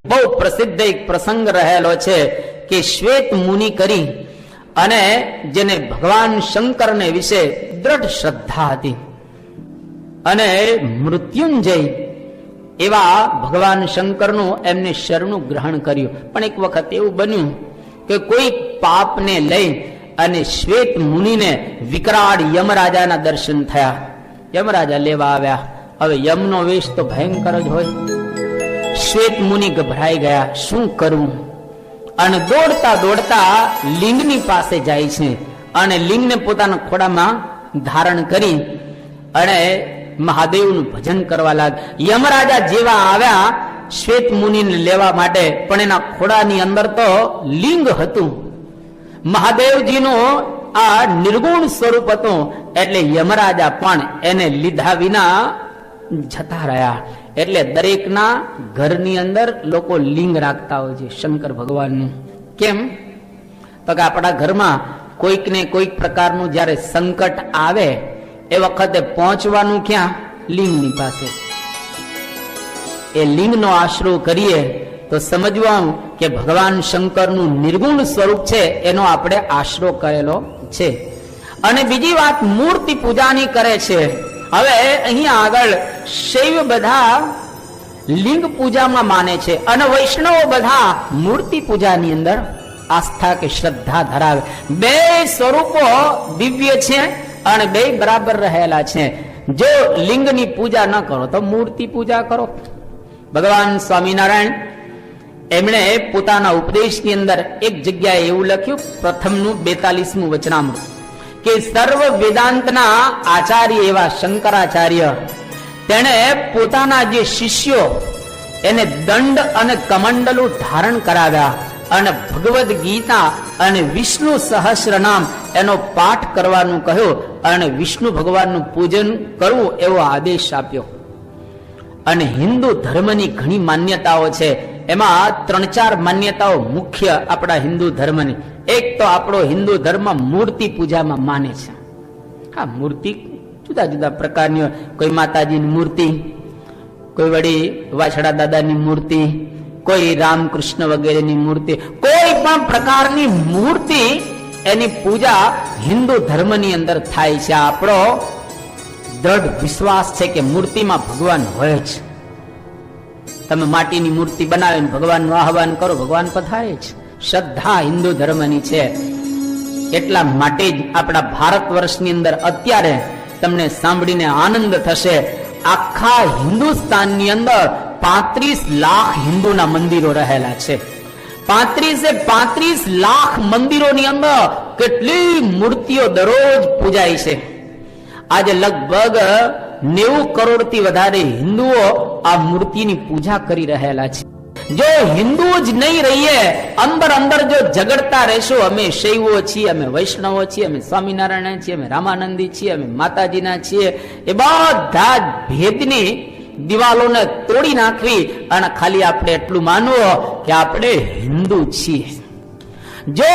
બહુ પ્રસિદ્ધ એક પ્રસંગ રહેલો છે કે શ્વેત મુનિ કરી અને જેને ભગવાન શંકરને વિશે દ્રઢ શ્રદ્ધા હતી અને મૃત્યુંજય એવા ભગવાન શંકરનું એમને શરણું ગ્રહણ કર્યું. પણ એક વખત એવું બન્યું કે કોઈ પાપને લઈ અને શ્વેત મુનિને વિકરાળ યમરાજાના દર્શન થયા. યમરાજા લેવા આવ્યા. હવે યમનો વેશ તો ભયંકર જ હોય. શ્વેત મુનિ ગભરાઈ ગયા, શું કરવું? અને દોડતા દોડતા લિંગની પાસે જાય છે અને લિંગને પોતાના ખોળામાં ધારણ કરી અને મહાદેવનું ભજન કરવા લાગ. યમરાજા જેવા આવ્યા શ્વેત મુનિને લેવા માટે, પણ એના ખોળાની અંદર તો લિંગ હતું. મહાદેવજીનું આ નિર્ગુણ સ્વરૂપ હતું એટલે યમરાજા પણ એને લીધા વિના જતા રહ્યા. એટલે દરેકના ઘરની અંદર લોકો લિંગ રાખતા હોય છે શંકર ભગવાનનું. કેમ? તો કે આપણા ઘરમાં કોઈક ને કોઈક પ્રકારનું જયારે સંકટ આવે એ વખતે પહોંચવાનું ક્યાં? લિંગની પાસે. એ લિંગનો આશરો કરીએ તો સમજવાનું કે ભગવાન શંકરનું નિર્ગુણ સ્વરૂપ છે એનો આપણે આશરો કરેલો છે. અને બીજી વાત, મૂર્તિ પૂજાની કરે છે. હવે અહીંયા આગળ શૈવ બધા લિંગ પૂજામાં માને છે અને વૈષ્ણવો બધા મૂર્તિ પૂજાની અંદર આસ્થા કે શ્રદ્ધા ધરાવે. બે સ્વરૂપો દિવ્ય છે અને બે બરાબર રહેલા છે. જો લિંગની પૂજા ન કરો તો મૂર્તિ પૂજા કરો. ભગવાન સ્વામિનારાયણ એમણે પોતાના ઉપદેશની અંદર એક જગ્યાએ એવું લખ્યું, પ્રથમનું 42મું વચનામૃત, કે સર્વ વેદાંતના આચાર્ય એવા શંકરાચાર્ય તેણે પોતાના જે શિષ્યો એને દંડ અને કમંડલું ધારણ કરાવ્યા અને ભગવદ્ ગીતા અને વિષ્ણુ સહસ્ર નામ એનો પાઠ કરવાનું કહ્યું અને વિષ્ણુ ભગવાનનું પૂજન કરવું એવો આદેશ આપ્યો. અને હિન્દુ ધર્મની ઘણી માન્યતાઓ છે, એમાં 3-4 માન્યતાઓ મુખ્ય આપણા હિન્દુ ધર્મની. એક તો આપણો હિન્દુ ધર્મ મૂર્તિ પૂજામાં માને છે. હા, મૂર્તિ જુદા જુદા પ્રકારની, કોઈ માતાજીની મૂર્તિ, કોઈ વળી વાછડા દાદાની મૂર્તિ, કોઈ રામકૃષ્ણ વગેરેની મૂર્તિ, કોઈ પણ પ્રકારની મૂર્તિ એની પૂજા હિન્દુ ધર્મની અંદર થાય છે. આપણો દ્રઢ વિશ્વાસ છે કે મૂર્તિમાં ભગવાન હોય છે. તમે માટીની મૂર્તિ બનાવીને ભગવાનનું આહવાન કરો, ભગવાન પધારે છે. શ્રદ્ધા હિન્દુ ધર્મની છે. એટલા માટે જ આપણા ભારત વર્ષની અંદર અત્યારે તમને સાંભળીને આનંદ થશે, આખા હિન્દુસ્તાનની અંદર 35 લાખ હિન્દુના મંદિરો રહેલા છે. 35 લાખ મંદિરોની અંદર કેટલી મૂર્તિઓ દરરોજ પૂજાય છે. આજે લગભગ 90 કરોડથી વધારે હિન્દુઓ આ મૂર્તિની પૂજા કરી રહેલા છે. જો હિન્દુ જ નહીં રહીએ, અંદર અંદર જો ઝઘડતા રહેશું, અમે શૈવો છીએ, અમે વૈષ્ણવો છીએ, અમે સ્વામિનારાયણ છીએ, અમે રામાનંદી છીએ, અમે માતાજીના છીએ, એ બધા જ ભેદની દિવાલોને તોડી નાખવી અને ખાલી આપણે એટલું માનવું કે આપણે હિન્દુ છીએ. જો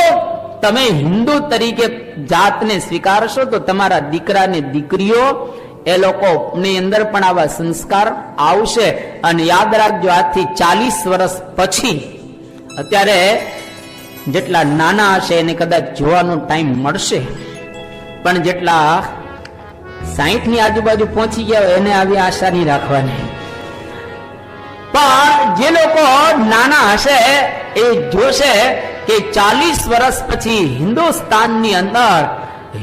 તમે હિન્દુ તરીકે જાતને સ્વીકારશો તો તમારા દીકરા ને દીકરીઓ એ લોકો ની અંદર પણ આવા સંસ્કાર આવશે. અને યાદ રાખજો, આજથી 40 વર્ષ પછી, અત્યારે જેટલા નાના હશે એને કદાચ જોવાનો ટાઈમ મળશે, પણ જેટલા 60 ની આજુબાજુ પહોંચી ગયા હોય એને આવી આશા નહીં રાખવાની. પણ જે લોકો નાના હશે એ જોશે કે 40 વર્ષ પછી હિન્દુસ્તાનની અંદર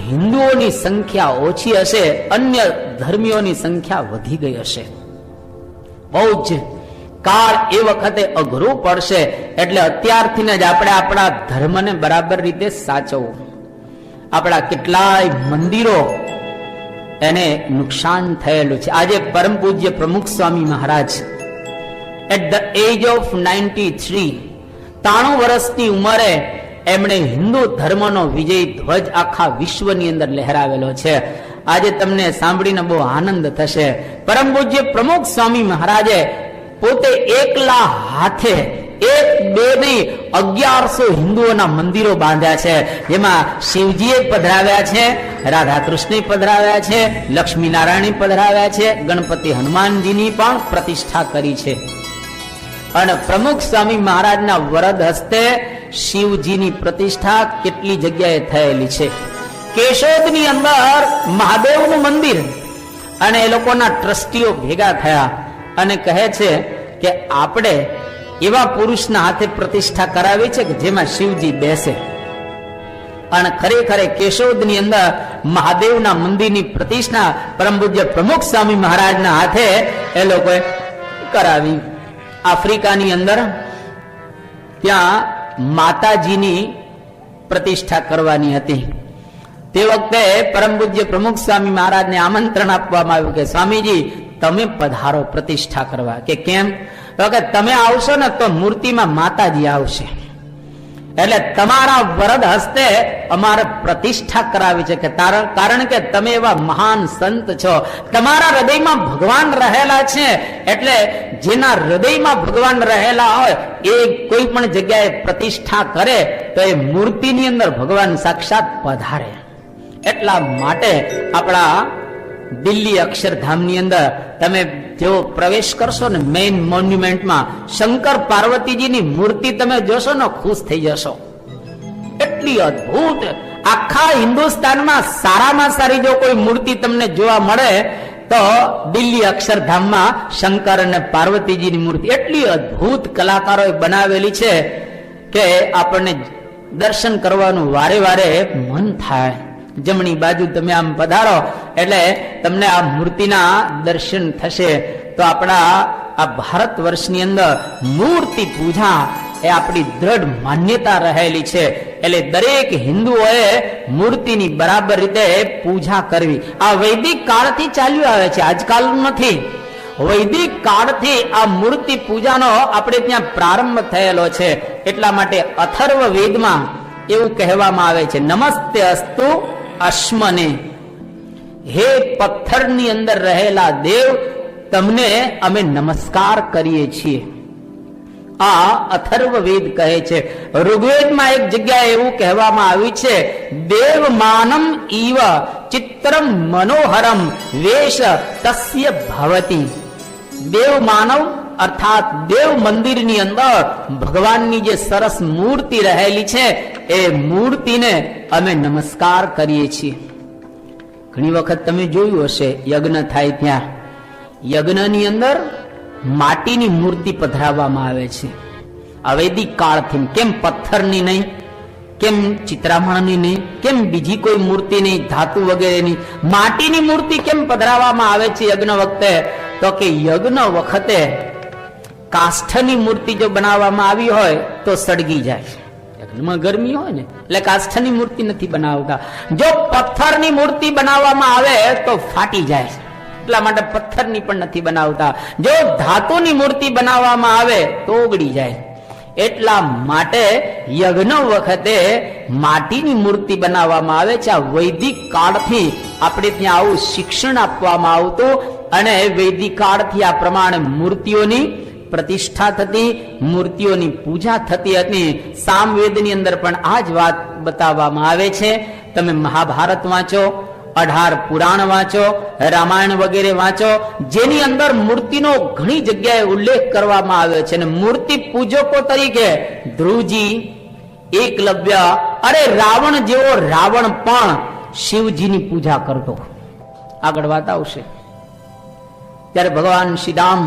હિન્દુઓની સંખ્યા ઓછી હશે, અન્ય ધર્મીઓની સંખ્યા વધી ગઈ હશે. બહુ જ કાળ એ વખતે અઘરું પડશે. એટલે અત્યારથી જ આપણે આપણા ધર્મને બરાબર રીતે સાચવવું. આપણા કેટલાય મંદિરો એને નુકસાન થયેલું છે. આજે પરમ પૂજ્ય પ્રમુખ Swami Maharaj at the age of 93, 93 વર્ષની ઉંમરે એમણે હિન્દુ ધર્મનો વિજય ધ્વજ આખા વિશ્વની અંદર લહેરાવેલો છે. આજે તમને સાંભળીને બહુ આનંદ થશે. પરમ પૂજ્ય પ્રમુખ સ્વામી મહારાજે પોતે એકલા હાથે 1-2 નહીં 1100 હિન્દુઓના મંદિરો બાંધ્યા છે. જેમાં શિવજીએ પધરાવ્યા છે, રાધા કૃષ્ણ પધરાવ્યા છે, લક્ષ્મી નારાયણ પધરાવ્યા છે, ગણપતિ હનુમાનજીની પણ પ્રતિષ્ઠા કરી છે. અને પ્રમુખ સ્વામી મહારાજના વરદ હસ્તે શિવજીની પ્રતિષ્ઠા કેટલી જગ્યાએ થયેલી છે. કેશોદની અંદર મહાદેવનું મંદિર, અને એ લોકોના ટ્રસ્ટીઓ ભેગા થયા અને કહે છે કે આપણે એવા પુરુષના હાથે પ્રતિષ્ઠા કરાવી છે કે જેમાં શિવજી બેસે. અને ખરેખર કેશોદની અંદર મહાદેવના મંદિરની પ્રતિષ્ઠા પરમ પૂજ્ય પ્રમુખ સ્વામી મહારાજના હાથે એ લોકોએ કરાવી. આફ્રિકાની અંદર ત્યાં માતાજીની પ્રતિષ્ઠા કરવાની હતી. તે વખતે પરમ પૂજ્ય પ્રમુખ સ્વામી મહારાજને આમંત્રણ આપવામાં આવ્યું કે સ્વામીજી તમે પધારો પ્રતિષ્ઠા કરવા. કે કેમ? તો કે તમે આવશો ને તો મૂર્તિમાં માતાજી આવશે, એટલે તમારા વરદ હસ્તે અમારે પ્રતિષ્ઠા કરાવી છે. કે કારણ કે તમે એવા મહાન સંત છો, તમારા હૃદયમાં ભગવાન રહેલા છે, એટલે જેના હૃદયમાં ભગવાન રહેલા હોય એ કોઈ પણ જગ્યાએ પ્રતિષ્ઠા કરે તો એ મૂર્તિની અંદર ભગવાન સાક્ષાત પધારે. એટલા માટે આપણા દિલ્હી અક્ષરધામની અંદર તમે જેવો પ્રવેશ કરશો ને મેઇન મોન્યુમેન્ટમાં, શંકર પાર્વતીજીની મૂર્તિ તમે જોશો ને ખુશ થઈ જશો. એટલી અદ્ભુત, આખા હિન્દુસ્તાનમાં સારામાં સારી જો કોઈ મૂર્તિ તમને જોવા મળે તો દિલ્હી અક્ષરધામમાં શંકર અને પાર્વતીજીની મૂર્તિ એટલી અદ્ભુત કલાકારોએ બનાવેલી છે કે આપણને દર્શન કરવાનું વારે વારે મન થાય. જમણી બાજુ તમે આમ પધારો એટલે તમને આ મૂર્તિના દર્શન થશે. તો આપણા આ ભારત વર્ષની અંદર મૂર્તિ પૂજા એ આપણી દ્રઢ માન્યતા રહેલી છે. એટલે દરેક હિન્દુઓએ મૂર્તિની બરાબર રીતે પૂજા કરવી. આ વૈદિક કાળથી ચાલ્યું આવે છે, આજકાલનું નથી. વૈદિક કાળથી આ મૂર્તિ પૂજાનો આપણે ત્યાં પ્રારંભ થયેલો છે. એટલા માટે અથર્વ વેદમાં એવું કહેવામાં આવે છે, નમસ્તે અસ્તુ અશ્મને, હે પથ્થરની અંદર રહેલા દેવ તમને અમે નમસ્કાર કરીએ છીએ. આ અથર્વ વેદ કહે છે. ઋગ્વેદમાં એક જગ્યાએ એવું કહેવામાં આવ્યું છે, દેવ માનમ ઈવ ચિત્રમ મનોહરમ વેશ તસ્ય ભવતી. દેવ માનવ અર્થાત દેવ મંદિરની અંદર ભગવાનની જે સરસ મૂર્તિ રહેલી છે એ મૂર્તિને અમે નમસ્કાર કરીએ છીએ. ઘણી વખત તમે જોયું હશે યજ્ઞ થાય ત્યાં યજ્ઞની અંદર માટીની મૂર્તિ પધરાવવામાં આવે છે. આ વૈદિક કાળથી કેમ પથ્થરની નહીં, કેમ ચિત્રામણની નહીં, કેમ બીજી કોઈ મૂર્તિ નહીં, ધાતુ વગેરેની, માટીની મૂર્તિ કેમ પધરાવવામાં આવે છે યજ્ઞ વખતે? તો કે યજ્ઞ વખતે કાષ્ઠની મૂર્તિ જો બનાવવામાં આવી હોય તો સળગી જાય. યજ્ઞમાં ગરમી હોય ને એટલે કાષ્ઠની મૂર્તિ નથી બનાવતા. જો પથ્થરની મૂર્તિ બનાવવામાં આવે તો ફાટી જાય, એટલા માટે પથ્થરની પણ નથી બનાવતા. જો ધાતુની મૂર્તિ બનાવવામાં આવે તો ઓગળી જાય. એટલા માટે યજ્ઞ વખતે માટીની મૂર્તિ બનાવવામાં આવે છે. આ વૈદિક કાળથી આપણે ત્યાં આવું શિક્ષણ આપવામાં આવતું અને વૈદિક કાળથી આ પ્રમાણે મૂર્તિઓની પ્રતિષ્ઠા થતી, મૂર્તિઓની પૂજા થતી હતી. સામવેદની અંદર પણ આ જ વાત બતાવવામાં આવે છે. તમે મહાભારત વાંચો, 18 પુરાણ વાંચો, રામાયણ વગેરે વાંચો, જેની અંદર મૂર્તિનો ઘણી જગ્યાએ ઉલ્લેખ કરવામાં આવ્યો છે. અને મૂર્તિ પૂજકો તરીકે ધ્રુવજી, એકલવ્ય, અરે રાવણ જેવો રાવણ પણ શિવજીની પૂજા કરતો. આગળ વાત આવશે ત્યારે ભગવાન શ્રી રામ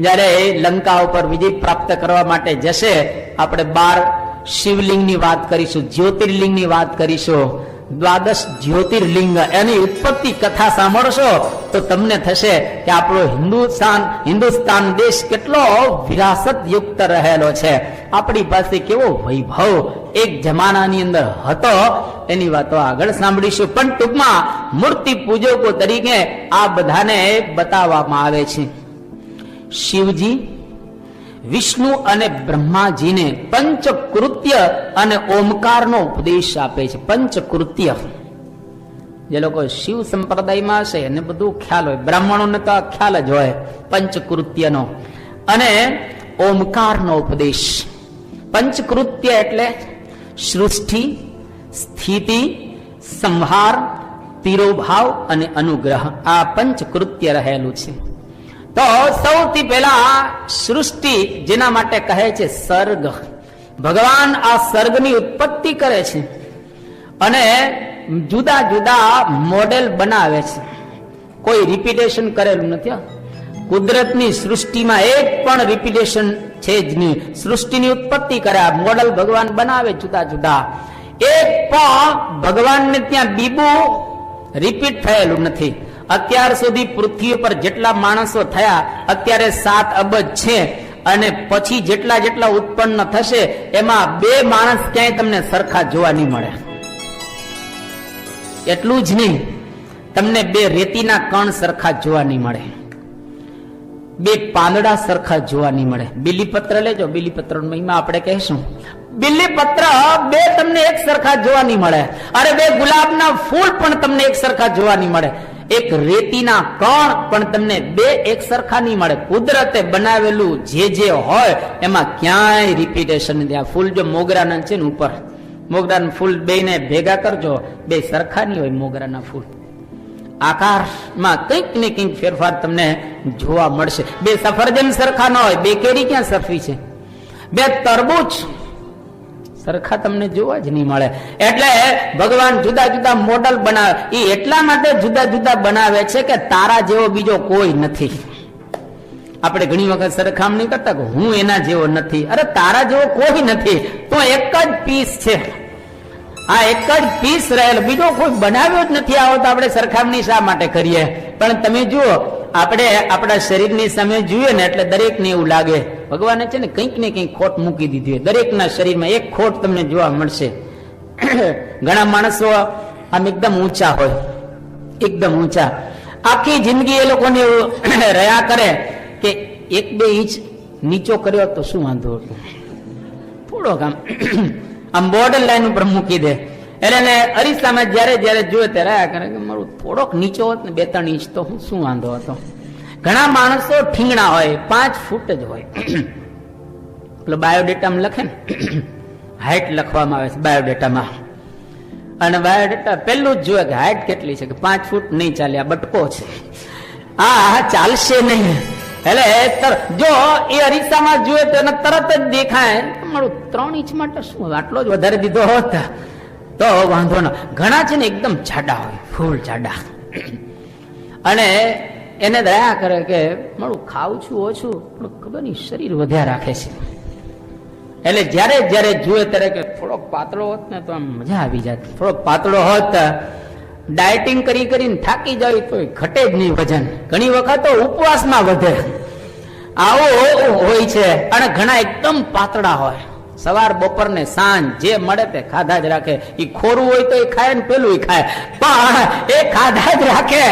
જયારે લંકા ઉપર વિજય પ્રાપ્ત કરવા માટે જશે, આપણે 12 શિવલિંગની વાત કરીશું, જ્યોતિર્લિંગની વાત કરીશું. 12 જ્યોતિર્લિંગ એની ઉત્પત્તિ કથા સાંભળશો તો તમને થશે કે આપણો હિન્દુસ્તાન દેશ કેટલો વિરાસત યુક્ત રહેલો છે. આપણી પાસે કેવો વૈભવ એક જમાનાની અંદર હતો, એની વાતો આગળ સાંભળીશું. પણ ટૂંકમાં મૂર્તિ પૂજકો તરીકે આ બધાને બતાવવામાં આવે છે. શિવજી વિષ્ણુ અને બ્રહ્માજીને પંચકૃત્ય અને ઓમકારનો ઉપદેશ આપે છે. પંચકૃત્ય જે લોકો શિવ સંપ્રદાયમાં હશે એને બધું ખ્યાલ હોય, બ્રાહ્મણોને તો આ ખ્યાલ જ હોય પંચકૃત્યનો. અને ઓમકારનો ઉપદેશ. પંચકૃત્ય એટલે સૃષ્ટિ, સ્થિતિ, સંહાર, તિરોભાવ અને અનુગ્રહ. આ પંચકૃત્ય રહેલું છે. તો સૌથી પહેલા સૃષ્ટિ જેના માટે કહે છે સર્ગ, ભગવાન આ સર્ગની ઉત્પત્તિ કરે છે અને જુદા જુદા મોડેલ બનાવે છે. કોઈ રિપીટેશન કરેલું નથી. કુદરતની સૃષ્ટિમાં એક પણ રિપીટેશન છે જ નહીં. સૃષ્ટિની ઉત્પત્તિ કરે, મોડેલ ભગવાન બનાવે જુદા જુદા. એક પણ ભગવાનને ત્યાં બીબું રિપીટ થયેલું નથી. અત્યાર સુધી પૃથ્વી પર જેટલા માણસો થયા, અત્યારે 7 અબજ છે અને પછી જેટલા જેટલા ઉત્પન્ન થશે એમાં 2 માણસ ક્યાંય તમને સરખા જોવા નહીં મળે. એટલું જ નહીં, તમને 2 રેતીના કણ સરખા જોવા નહીં મળે, 2 પાંદડા સરખા જોવા નહીં મળે. બીલીપત્ર લેજો, બીલીપત્ર મહિમા આપણે કહીશું. બીલીપત્ર 2 તમને એક સરખા જોવા નહીં મળે. અરે 2 ગુલાબના ફૂલ પણ તમને એક સરખા જોવા નહીં મળે. એક રેતીના કણ પણ તમને 2 એક સરખા નહીં મળે. કુદરતે બનાવેલું જે હોય એમાં ક્યાંય રિપીટેશન નથી. આ ફૂલ જો મોગરાના છે ને, ઉપર મોગરાના ફૂલ 2 ને ભેગા કરજો, 2 સરખા નહીં હોય મોગરાના ફૂલ. આકારમાં કંઈક ને કંઈક ફેરફાર તમને જોવા મળશે. 2 સફરજન સરખા ન હોય, 2 કેરી ક્યાં સરખી છે? 2 તરબૂચ સરખા તમને જોવા જ નહીં મળે. એટલે ભગવાન જુદા જુદા મોડલ બનાવે. એ એટલા માટે જુદા જુદા બનાવે છે કે તારા જેવો બીજો કોઈ નથી. આપણે ઘણી વખત સરખામણી કરતા કે હું એના જેવો નથી. અરે તારા જેવો કોઈ નથી, તો એક જ પીસ છે. આ એક જ પીસ રહેલો, બીજો કોઈ બનાવ્યો જ નથી. આવો તો આપણે સરખામણી શા માટે કરીએ? પણ તમે જુઓ, આપણે આપણા શરીરની સામે જોઈએ ને એટલે દરેકને એવું લાગે ભગવાને છે ને કંઈક ને કંઈક ખોટ મૂકી દીધી હોય. દરેકના શરીરમાં એક ખોટ તમને જોવા મળશે. ઘણા માણસો આમ એકદમ ઊંચા હોય, એકદમ ઊંચા, આખી જિંદગી એ લોકોને રહ્યા કરે કે 1-2 ઇંચ નીચો કર્યો તો શું વાંધો હતો, થોડોક આમ બોર્ડર લાઈન ઉપર મૂકી દે. એટલે અરીસામાં જયારે જયારે જોયે ત્યારે રહ્યા કરે કે મારું થોડોક નીચો હોત ને 2-3 ઇંચ તો શું વાંધો હતો. ઘણા માણસો ઠીંગણા હોય, 5 ફૂટ જ હોય. એટલે બાયોડેટામાં લખે ને, હાઈટ લખવામાં આવે છે બાયોડેટામાં, અને બાયોડેટા પેલું જ જોયે કે હાઈટ કેટલી છે, કે 5 ફૂટ નહીં ચાલે, આ બટકો છે, આ ચાલશે નહીં. એટલે જો એ અરીસામાં જોઈએ તો એને તરત જ દેખાય મારું 3 ઇંચ માટે શું આટલો જ વધારે દીધો હોત તો વાંધો ન. ઘણા છે ને એકદમ જાડા હોય, ફૂલ જાડા, અને એને દયા કરે કે મારું ખાવું છું ઓછું, પણ ખબર નહીં શરીર વધારે રાખે છે. એટલે જયારે જયારે જુએ ત્યારે કે થોડોક પાતળો હોત ને તો આમ મજા આવી જાય, થોડોક પાતળો હોત. ડાયટિંગ કરી કરીને થાકી જાય તો ઘટે જ નહીં વજન. ઘણી વખત તો ઉપવાસમાં વધે, આવો હોય છે. અને ઘણા એકદમ પાતળા હોય, સવાર બપોર ને સાંજ જે મળે તે ખાધા જ રાખે. એ ખોરું હોય તો એ ખાય ને પેલું ખાય, પણ એ ખાધા જ રાખે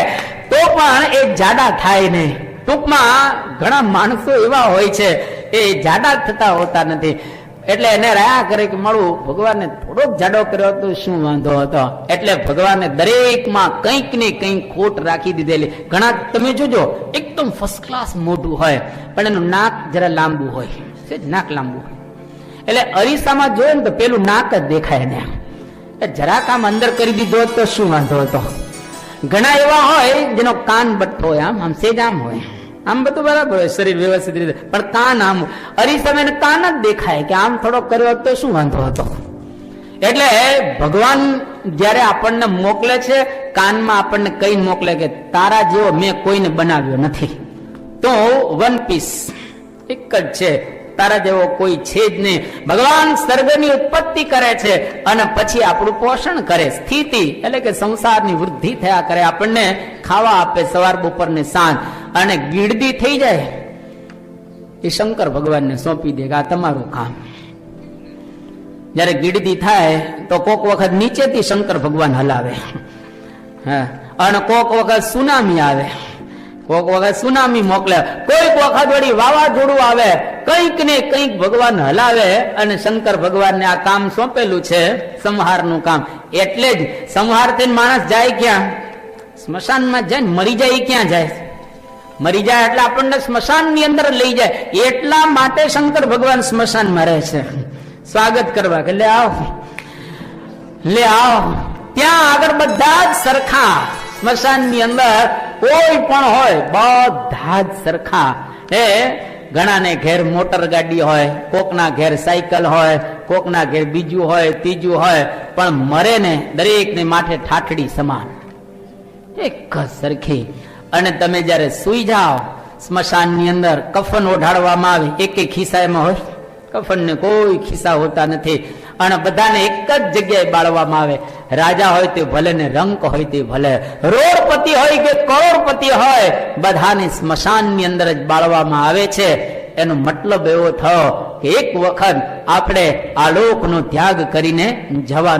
તો પણ એ જાડા થાય નહીં. ટૂંકમાં ઘણા માણસો એવા હોય છે એ જાડા થતા હોતા નથી. એટલે એને રહ્યા કરે કે મારું ભગવાનને થોડોક જાડો કર્યો તો શું વાંધો હતો. એટલે ભગવાને દરેકમાં કંઈક ને કંઈક ખોટ રાખી દીધેલી. ઘણા તમે જોજો એકદમ ફર્સ્ટ ક્લાસ મોઢું હોય, પણ એનું નાક જરા લાંબુ હોય, નાક લાંબુ હોય. એટલે અરીસામાં જોયે ને તો પેલું નાક જ દેખાય ને, જરાક આમ અંદર કરી દીધો તો શું વાંધો હતો. ઘણા એવા હોય જેનો કાન બટ્ટો હોય, આમ સેજ આમ હોય, આમ બધું બરાબર હોય, શરીર વ્યવસ્થિત રીતે, પણ કાન આમ અરીસામાં કાન જ દેખાય કે આમ થોડો કર્યો તો શું વાંધો હતો. એટલે ભગવાન જયારે આપણને મોકલે છે, કાનમાં આપણને કઈ મોકલે કે તારા જેવો મેં કોઈને બનાવ્યો નથી, તો 1 પીસ એક જ છે, તારા જેવો કોઈ છે જ નહીં. ભગવાન સર્ગની ઉત્પત્તિ કરે છે અને પછી આપણું પોષણ કરે, સ્થિતિ એટલે કે સંસારની વૃદ્ધિ થયા કરે, આપણને ખાવા આપે સવાર બપોર ને સાંજ. અને ગીડદી થઈ જાય એ શંકર ભગવાનને સોંપી દે કે આ તમારું કામ. જયારે ગીડદી થાય તો કોક વખત નીચેથી શંકર ભગવાન હલાવે, અને કોક વખત સુનામી આવે, કોક વખત સુનામી મોકલે, કોઈક વખત વળી વાવાઝોડું આવે, કંઈક ને કંઈક ભગવાન હલાવે. અને શંકર ભગવાનને આ કામ સોંપેલું છે, સંહારનું કામ. એટલે જ સંહાર થઈને માણસ જાય ક્યાં? સ્મશાનમાં જાય ને મરી જાય. ક્યાં જાય? મરી જાય એટલે આપણને સ્મશાન ની અંદર લઈ જાય. એટલા માટે શંકર ભગવાન સ્મશાનમાં રહે છે, સ્વાગત કરવા કે લે આવો, લે આવો. ત્યાં આગળ બધા જ સરખા, સ્મશાન ની અંદર કોઈ પણ હોય બધા જ સરખા. ઘણાને ઘેર મોટર ગાડી હોય, કોકના ઘેર સાયકલ હોય, કોકના ઘેર બીજું હોય, ત્રીજું હોય, પણ મરે ને દરેકને માથે ઠાઠડી સમાન, એક જ સરખી. અને તમે જયારે સુઈ જાઓ સ્મશાનની અંદર, કફન ઓઢાડવામાં આવે, એક એક ખિસ્સા એમાં હોય, કફનને કોઈ ખિસ્સા હોતા નથી, અને બધાને એક જ જગ્યાએ બાળવામાં આવે. રાજા હોય તે ભલે ને રંક હોય તે ભલે, રોડપતિ હોય કે કરોડપતિ હોય, બધાને સ્મશાનની અંદર જ બાળવામાં આવે છે. એનો મતલબ એવો થયો કે એક વખત આપણે આ લોકનો ત્યાગ કરીને જવાનું